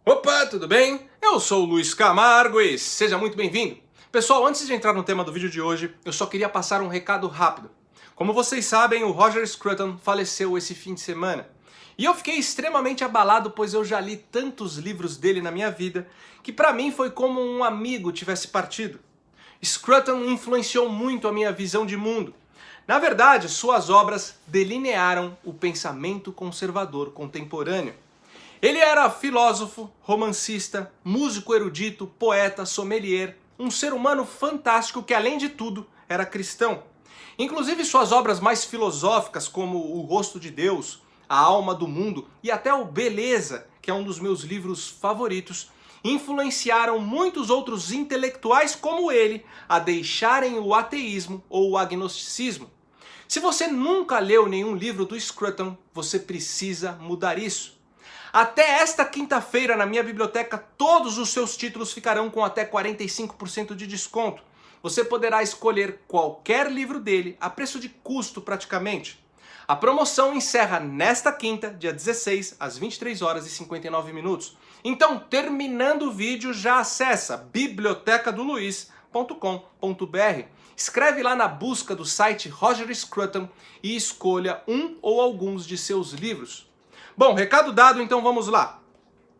Opa, tudo bem? Eu sou o Luiz Camargo e seja muito bem-vindo. Pessoal, antes de entrar no tema do vídeo de hoje, eu só queria passar um recado rápido. Como vocês sabem, o Roger Scruton faleceu esse fim de semana. E eu fiquei extremamente abalado, pois eu já li tantos livros dele na minha vida, que pra mim foi como um amigo tivesse partido. Scruton influenciou muito a minha visão de mundo. Na verdade, suas obras delinearam o pensamento conservador contemporâneo. Ele era filósofo, romancista, músico erudito, poeta, sommelier, um ser humano fantástico que, além de tudo, era cristão. Inclusive suas obras mais filosóficas, como O Rosto de Deus, A Alma do Mundo e até o Beleza, que é um dos meus livros favoritos, influenciaram muitos outros intelectuais como ele a deixarem o ateísmo ou o agnosticismo. Se você nunca leu nenhum livro do Scruton, você precisa mudar isso. Até esta quinta-feira, na minha biblioteca, todos os seus títulos ficarão com até 45% de desconto. Você poderá escolher qualquer livro dele a preço de custo praticamente. A promoção encerra nesta quinta, dia 16, às 23 horas e 59 minutos. Então, terminando o vídeo, já acessa bibliotecadoluiz.com.br. Escreve lá na busca do site Roger Scruton e escolha um ou alguns de seus livros. Bom, recado dado, então vamos lá.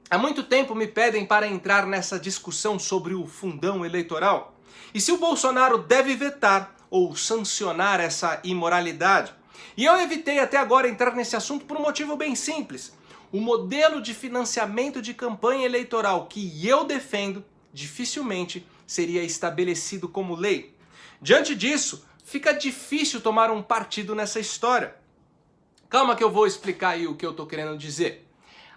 Há muito tempo me pedem para entrar nessa discussão sobre o fundão eleitoral e se o Bolsonaro deve vetar ou sancionar essa imoralidade. E eu evitei até agora entrar nesse assunto por um motivo bem simples. O modelo de financiamento de campanha eleitoral que eu defendo dificilmente seria estabelecido como lei. Diante disso, fica difícil tomar um partido nessa história. Calma que eu vou explicar aí o que eu estou querendo dizer.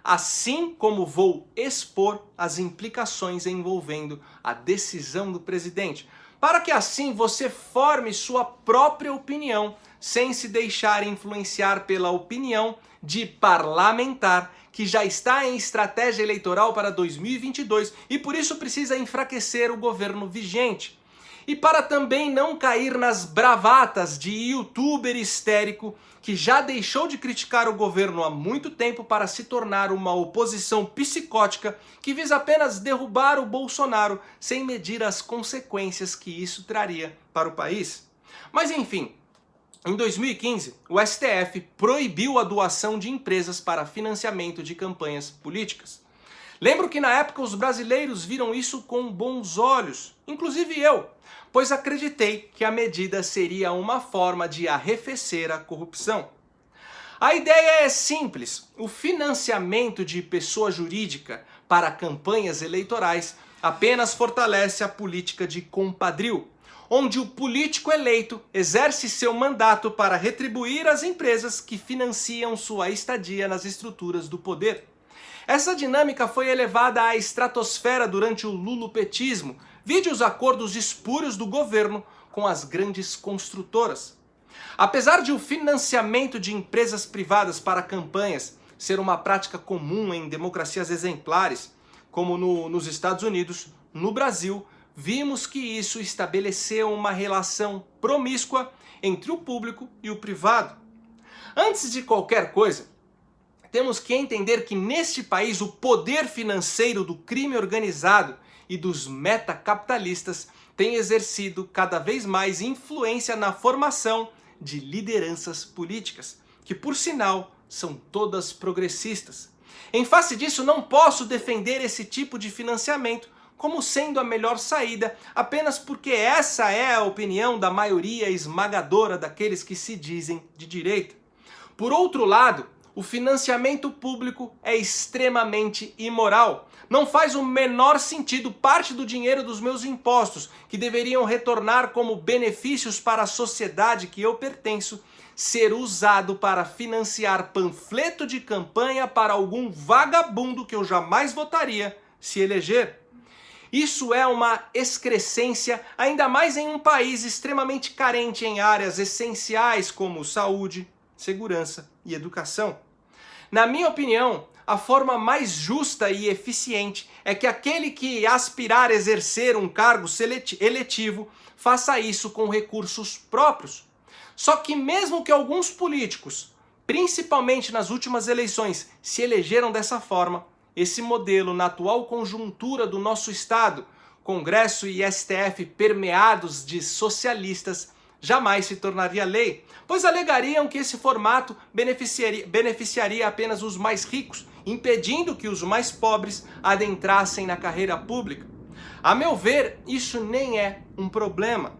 Assim como vou expor as implicações envolvendo a decisão do presidente, para que assim você forme sua própria opinião, sem se deixar influenciar pela opinião de parlamentar que já está em estratégia eleitoral para 2022 e por isso precisa enfraquecer o governo vigente. E para também não cair nas bravatas de youtuber histérico que já deixou de criticar o governo há muito tempo para se tornar uma oposição psicótica que visa apenas derrubar o Bolsonaro sem medir as consequências que isso traria para o país. Mas enfim, em 2015, o STF proibiu a doação de empresas para financiamento de campanhas políticas. Lembro que na época os brasileiros viram isso com bons olhos, inclusive eu, pois acreditei que a medida seria uma forma de arrefecer a corrupção. A ideia é simples: o financiamento de pessoa jurídica para campanhas eleitorais apenas fortalece a política de compadrio, onde o político eleito exerce seu mandato para retribuir as empresas que financiam sua estadia nas estruturas do poder. Essa dinâmica foi elevada à estratosfera durante o lulopetismo, vide os acordos espúrios do governo com as grandes construtoras. Apesar de o financiamento de empresas privadas para campanhas ser uma prática comum em democracias exemplares, como nos Estados Unidos, no Brasil, vimos que isso estabeleceu uma relação promíscua entre o público e o privado. Antes de qualquer coisa, temos que entender que neste país o poder financeiro do crime organizado e dos metacapitalistas tem exercido cada vez mais influência na formação de lideranças políticas, que por sinal são todas progressistas. Em face disso, não posso defender esse tipo de financiamento como sendo a melhor saída, apenas porque essa é a opinião da maioria esmagadora daqueles que se dizem de direita. Por outro lado, o financiamento público é extremamente imoral. Não faz o menor sentido parte do dinheiro dos meus impostos, que deveriam retornar como benefícios para a sociedade que eu pertenço, ser usado para financiar panfleto de campanha para algum vagabundo que eu jamais votaria se eleger. Isso é uma excrescência, ainda mais em um país extremamente carente em áreas essenciais como saúde, segurança e educação. Na minha opinião, a forma mais justa e eficiente é que aquele que aspirar a exercer um cargo eletivo faça isso com recursos próprios. Só que mesmo que alguns políticos, principalmente nas últimas eleições, se elegeram dessa forma, esse modelo na atual conjuntura do nosso Estado, Congresso e STF permeados de socialistas, jamais se tornaria lei, pois alegariam que esse formato beneficiaria apenas os mais ricos, impedindo que os mais pobres adentrassem na carreira pública. A meu ver, isso nem é um problema,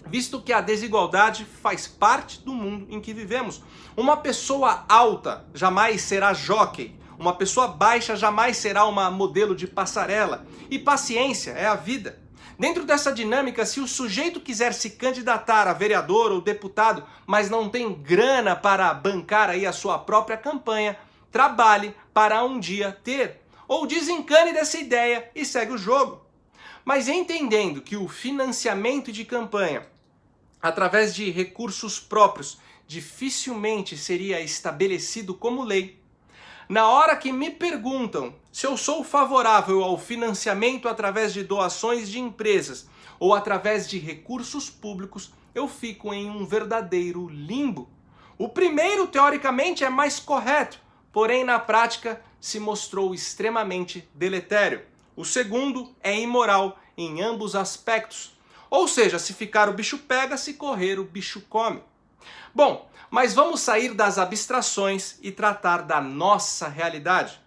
visto que a desigualdade faz parte do mundo em que vivemos. Uma pessoa alta jamais será jockey, uma pessoa baixa jamais será uma modelo de passarela, e paciência é a vida. Dentro dessa dinâmica, se o sujeito quiser se candidatar a vereador ou deputado, mas não tem grana para bancar aí a sua própria campanha, trabalhe para um dia ter, ou desencane dessa ideia e segue o jogo. Mas entendendo que o financiamento de campanha, através de recursos próprios, dificilmente seria estabelecido como lei, na hora que me perguntam se eu sou favorável ao financiamento através de doações de empresas ou através de recursos públicos, eu fico em um verdadeiro limbo. O primeiro, teoricamente, é mais correto, porém na prática se mostrou extremamente deletério. O segundo é imoral em ambos aspectos. Ou seja, se ficar o bicho pega, se correr o bicho come. Bom, mas vamos sair das abstrações e tratar da nossa realidade.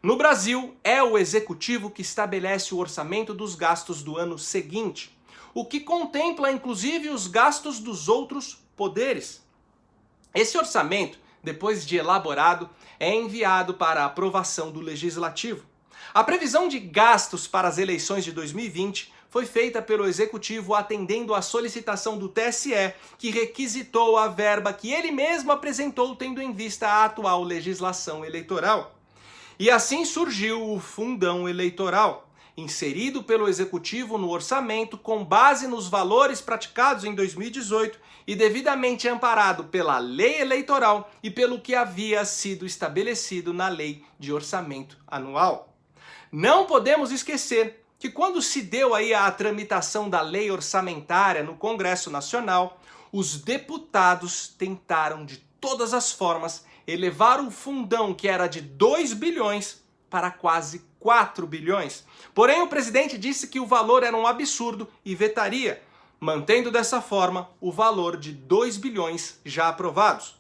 No Brasil, é o executivo que estabelece o orçamento dos gastos do ano seguinte, o que contempla inclusive os gastos dos outros poderes. Esse orçamento, depois de elaborado, é enviado para a aprovação do Legislativo. A previsão de gastos para as eleições de 2020 foi feita pelo Executivo atendendo à solicitação do TSE, que requisitou a verba que ele mesmo apresentou tendo em vista a atual legislação eleitoral. E assim surgiu o Fundão Eleitoral, inserido pelo Executivo no orçamento com base nos valores praticados em 2018 e devidamente amparado pela Lei Eleitoral e pelo que havia sido estabelecido na Lei de Orçamento Anual. Não podemos esquecer que quando se deu aí a tramitação da lei orçamentária no Congresso Nacional, os deputados tentaram de todas as formas elevar o fundão que era de 2 bilhões para quase 4 bilhões. Porém, o presidente disse que o valor era um absurdo e vetaria, mantendo dessa forma o valor de 2 bilhões já aprovados.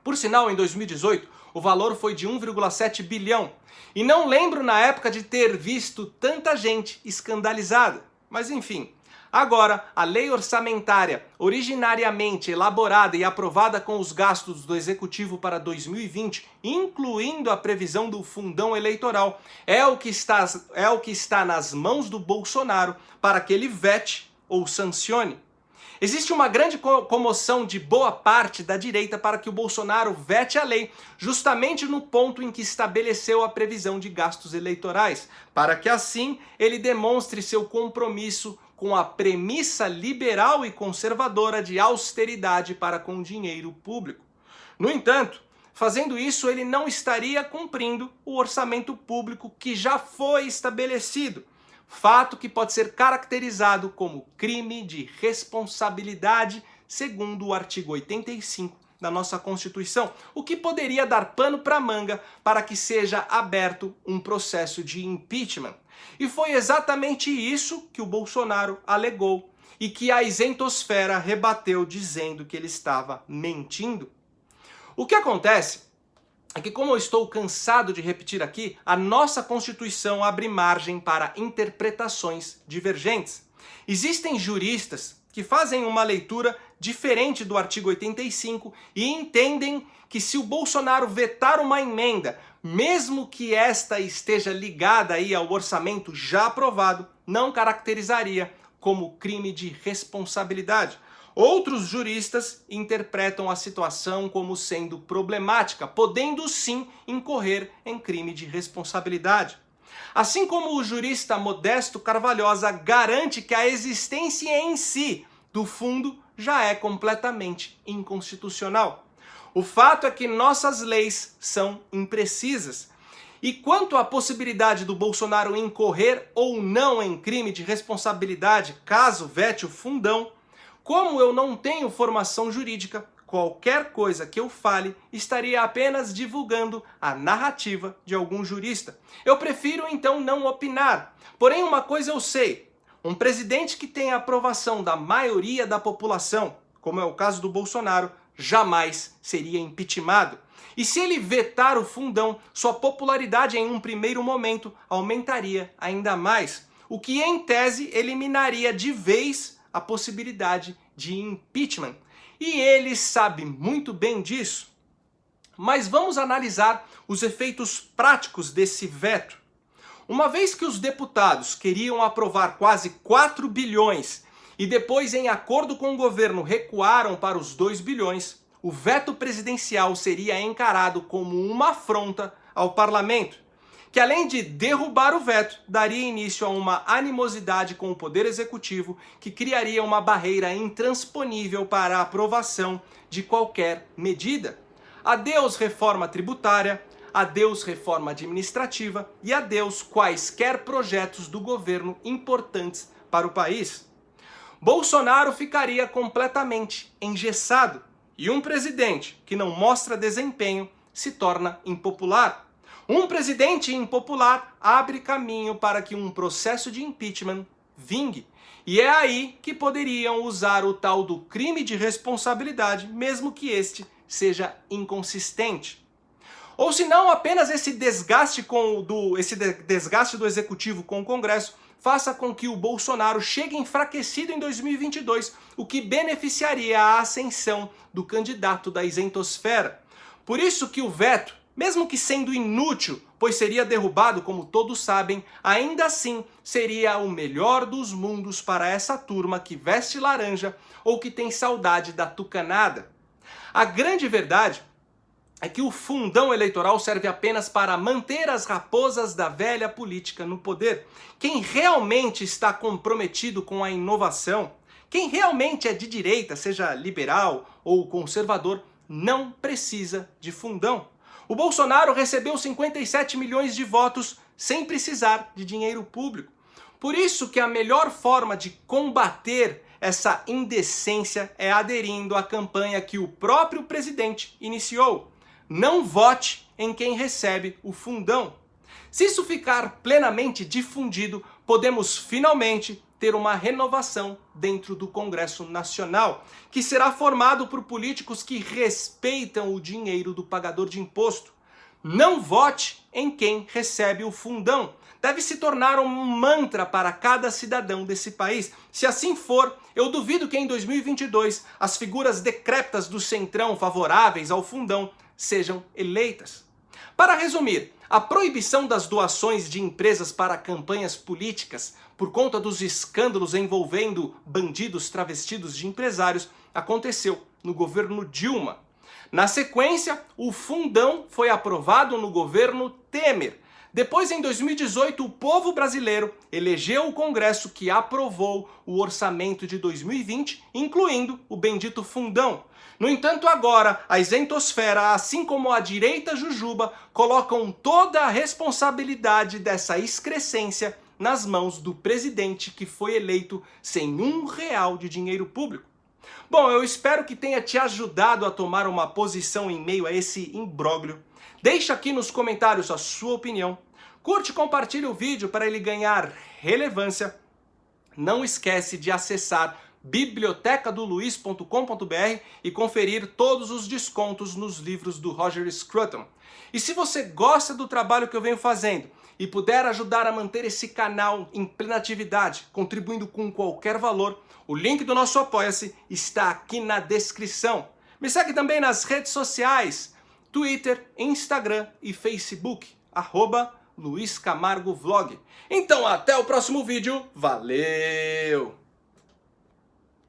Por sinal, em 2018, o valor foi de 1,7 bilhão. E não lembro na época de ter visto tanta gente escandalizada. Mas enfim, agora a lei orçamentária, originariamente elaborada e aprovada com os gastos do Executivo para 2020, incluindo a previsão do fundão eleitoral, é o que está nas mãos do Bolsonaro para que ele vete ou sancione. Existe uma grande comoção de boa parte da direita para que o Bolsonaro vete a lei, justamente no ponto em que estabeleceu a previsão de gastos eleitorais, para que assim ele demonstre seu compromisso com a premissa liberal e conservadora de austeridade para com o dinheiro público. No entanto, fazendo isso, ele não estaria cumprindo o orçamento público que já foi estabelecido, fato que pode ser caracterizado como crime de responsabilidade, segundo o artigo 85 da nossa Constituição, o que poderia dar pano para manga para que seja aberto um processo de impeachment. E foi exatamente isso que o Bolsonaro alegou e que a isentosfera rebateu dizendo que ele estava mentindo. O que acontece é que, como eu estou cansado de repetir aqui, a nossa Constituição abre margem para interpretações divergentes. Existem juristas que fazem uma leitura diferente do artigo 85 e entendem que se o Bolsonaro vetar uma emenda, mesmo que esta esteja ligada aí ao orçamento já aprovado, não caracterizaria como crime de responsabilidade. Outros juristas interpretam a situação como sendo problemática, podendo sim incorrer em crime de responsabilidade. Assim como o jurista Modesto Carvalhosa garante que a existência em si do fundo já é completamente inconstitucional. O fato é que nossas leis são imprecisas. E quanto à possibilidade do Bolsonaro incorrer ou não em crime de responsabilidade caso vete o fundão, como eu não tenho formação jurídica, qualquer coisa que eu fale estaria apenas divulgando a narrativa de algum jurista. Eu prefiro então não opinar. Porém, uma coisa eu sei: um presidente que tem a aprovação da maioria da população, como é o caso do Bolsonaro, jamais seria impeachmentado. E se ele vetar o fundão, sua popularidade em um primeiro momento aumentaria ainda mais, o que em tese eliminaria de vez a possibilidade de impeachment. E ele sabe muito bem disso. Mas vamos analisar os efeitos práticos desse veto. Uma vez que os deputados queriam aprovar quase 4 bilhões e depois, em acordo com o governo, recuaram para os 2 bilhões, o veto presidencial seria encarado como uma afronta ao parlamento, que além de derrubar o veto, daria início a uma animosidade com o Poder Executivo que criaria uma barreira intransponível para a aprovação de qualquer medida. Adeus reforma tributária, adeus reforma administrativa e adeus quaisquer projetos do governo importantes para o país. Bolsonaro ficaria completamente engessado e um presidente que não mostra desempenho se torna impopular. Um presidente impopular abre caminho para que um processo de impeachment vingue. E é aí que poderiam usar o tal do crime de responsabilidade, mesmo que este seja inconsistente. Ou se não, apenas esse desgaste do executivo com o Congresso faça com que o Bolsonaro chegue enfraquecido em 2022, o que beneficiaria a ascensão do candidato da isentosfera. Por isso que o veto, mesmo que sendo inútil, pois seria derrubado, como todos sabem, ainda assim seria o melhor dos mundos para essa turma que veste laranja ou que tem saudade da tucanada. A grande verdade é que o fundão eleitoral serve apenas para manter as raposas da velha política no poder. Quem realmente está comprometido com a inovação, quem realmente é de direita, seja liberal ou conservador, não precisa de fundão. O Bolsonaro recebeu 57 milhões de votos sem precisar de dinheiro público. Por isso que a melhor forma de combater essa indecência é aderindo à campanha que o próprio presidente iniciou. Não vote em quem recebe o fundão. Se isso ficar plenamente difundido, podemos finalmente ter uma renovação dentro do Congresso Nacional, que será formado por políticos que respeitam o dinheiro do pagador de imposto. Não vote em quem recebe o fundão. Deve se tornar um mantra para cada cidadão desse país. Se assim for, eu duvido que em 2022 as figuras decrépitas do centrão favoráveis ao fundão sejam eleitas. Para resumir, a proibição das doações de empresas para campanhas políticas por conta dos escândalos envolvendo bandidos travestidos de empresários aconteceu no governo Dilma. Na sequência, o fundão foi aprovado no governo Temer. Depois, em 2018, o povo brasileiro elegeu o Congresso que aprovou o orçamento de 2020, incluindo o bendito fundão. No entanto, agora, a isentosfera, assim como a direita jujuba, colocam toda a responsabilidade dessa excrescência nas mãos do presidente que foi eleito sem R$1 de dinheiro público. Bom, eu espero que tenha te ajudado a tomar uma posição em meio a esse imbróglio. Deixa aqui nos comentários a sua opinião. Curte e compartilhe o vídeo para ele ganhar relevância. Não esquece de acessar bibliotecadoluiz.com.br e conferir todos os descontos nos livros do Roger Scruton. E se você gosta do trabalho que eu venho fazendo e puder ajudar a manter esse canal em plena atividade, contribuindo com qualquer valor, o link do nosso Apoia-se está aqui na descrição. Me segue também nas redes sociais, Twitter, Instagram e Facebook, @LuizCamargoVlog. Então até o próximo vídeo, valeu!